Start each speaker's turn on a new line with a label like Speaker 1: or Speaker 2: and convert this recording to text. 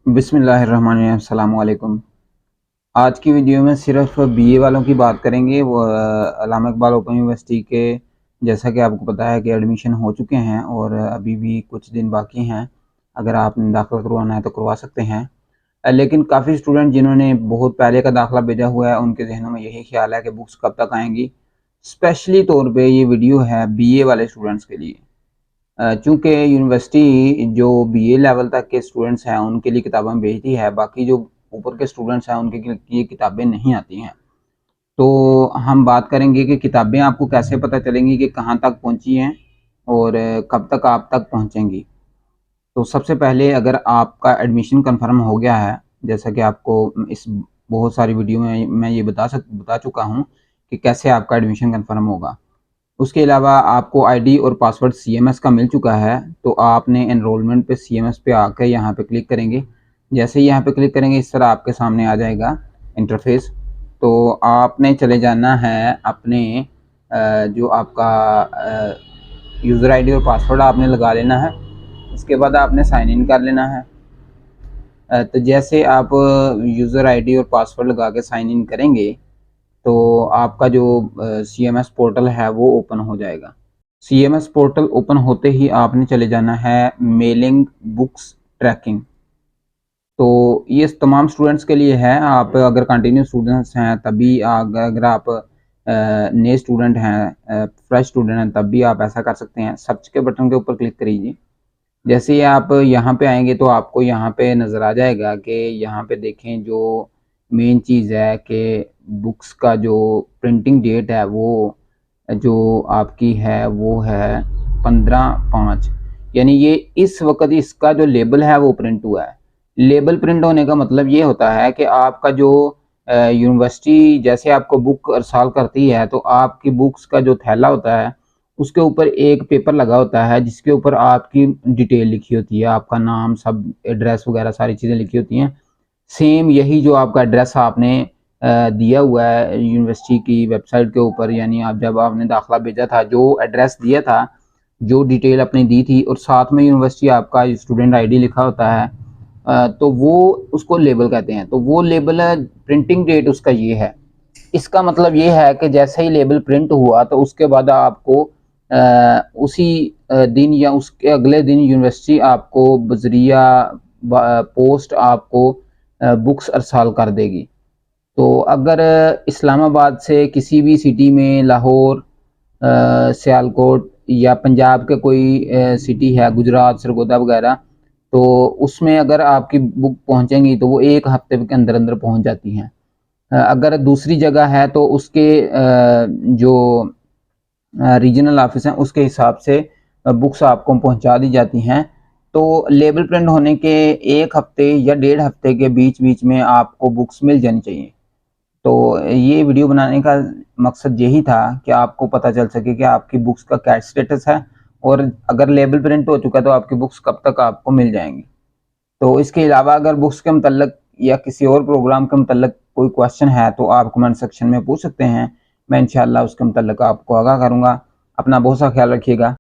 Speaker 1: बिस्मिल्लाहिर्रहमानिर्रहीम, अस्सलाम वालेकुम। आज की वीडियो में सिर्फ बीए वालों की बात करेंगे। वो अल्लामा इकबाल ओपन यूनिवर्सिटी के जैसा कि आपको पता है कि एडमिशन हो चुके हैं और अभी भी कुछ दिन बाकी हैं। अगर आपने दाखिला करवाना है तो करवा सकते हैं। लेकिन काफ़ी स्टूडेंट जिन्होंने बहुत पहले का दाखिला भेजा हुआ है उनके जहनों में यही ख्याल है कि बुक्स कब तक आएंगी। स्पेशली तौर पे ये वीडियो है बीए वाले स्टूडेंट्स के लिए। चूँकि यूनिवर्सिटी जो बीए लेवल तक के स्टूडेंट्स हैं उनके लिए किताबें भेजती है, बाकी जो ऊपर के स्टूडेंट्स हैं उनके लिए किताबें नहीं आती हैं। तो हम बात करेंगे कि किताबें आपको कैसे पता चलेंगी कि कहाँ तक पहुँची हैं और कब तक आप तक पहुँचेंगी। तो सबसे पहले अगर आपका एडमिशन कन्फर्म हो गया है, जैसा कि आपको इस बहुत सारी वीडियो में मैं ये बता चुका हूँ कि कैसे आपका एडमिशन कन्फर्म होगा। उसके अलावा आपको आईडी और पासवर्ड सीएमएस का मिल चुका है, तो आपने एनरोलमेंट पे सीएमएस पे आकर यहाँ पे क्लिक करेंगे। जैसे ही यहाँ पे क्लिक करेंगे इस तरह आपके सामने आ जाएगा इंटरफेस। तो आपने चले जाना है अपने जो आपका यूज़र आईडी और पासवर्ड आपने लगा लेना है। इसके बाद आपने साइन इन कर लेना है। तो जैसे आप यूज़र आईडी और पासवर्ड लगा के साइन इन करेंगे तो आपका जो सीएमएस पोर्टल है वो ओपन हो जाएगा। सीएमएस पोर्टल ओपन होते ही आपने चले जाना है मेलिंग बुक्स ट्रैकिंग। तो ये तमाम स्टूडेंट्स के लिए है। आप अगर कंटिन्यू स्टूडेंट्स हैं तभी, अगर आप नए स्टूडेंट हैं, फ्रेश स्टूडेंट हैं, तब भी आप ऐसा कर सकते हैं। सर्च के बटन के ऊपर क्लिक करिए। जैसे ही आप यहाँ पे आएंगे तो आपको यहाँ पे नज़र आ जाएगा कि यहाँ पे देखें जो मेन चीज़ है कि बुक्स का जो प्रिंटिंग डेट है वो जो आपकी है वो है 15/5। यानी ये इस वक्त इसका जो लेबल है वो प्रिंट हुआ है। लेबल प्रिंट होने का मतलब ये होता है कि आपका जो यूनिवर्सिटी जैसे आपको बुक अरसाल करती है तो आपकी बुक्स का जो थैला होता है उसके ऊपर एक पेपर लगा होता है जिसके ऊपर आपकी डिटेल लिखी होती है, आपका नाम, सब एड्रेस वगैरह सारी चीज़ें लिखी होती हैं। सेम यही जो आपका एड्रेस आपने दिया हुआ है यूनिवर्सिटी की वेबसाइट के ऊपर, यानी आप जब आपने दाखिला भेजा था जो एड्रेस दिया था, जो डिटेल अपनी दी थी और साथ में यूनिवर्सिटी आपका स्टूडेंट आईडी लिखा होता है, तो वो उसको लेबल कहते हैं। तो वो लेबल है, प्रिंटिंग डेट उसका ये है। इसका मतलब ये है कि जैसे ही लेबल प्रिंट हुआ तो उसके बाद आपको उसी दिन या उसके अगले दिन यूनिवर्सिटी आपको बजरिया पोस्ट आपको बुक्स अरसाल कर देगी। तो अगर इस्लामाबाद से किसी भी सिटी में, लाहौर, सियालकोट या पंजाब के कोई सिटी है, गुजरात, सरगोदा वगैरह, तो उसमें अगर आपकी बुक पहुंचेंगी तो वो 1 हफ्ते के अंदर अंदर पहुंच जाती हैं। अगर दूसरी जगह है तो उसके जो रीजनल ऑफिस हैं उसके हिसाब से बुक्स आपको पहुंचा दी जाती हैं। तो लेबल प्रिंट होने के 1 हफ्ते या 1.5 हफ्ते के बीच बीच में आपको बुक्स मिल जानी चाहिए। तो ये वीडियो बनाने का मकसद यही था कि आपको पता चल सके कि आपकी बुक्स का क्या स्टेटस है और अगर लेबल प्रिंट हो चुका तो आपकी बुक्स कब तक आपको मिल जाएंगी। तो इसके अलावा अगर बुक्स के मतलब या किसी और प्रोग्राम के मतलब कोई क्वेश्चन है तो आप कमेंट सेक्शन में पूछ सकते हैं। मैं इंशाल्लाह उसके मतलब आपको आगाह करूँगा। अपना बहुत सा ख्याल रखिएगा।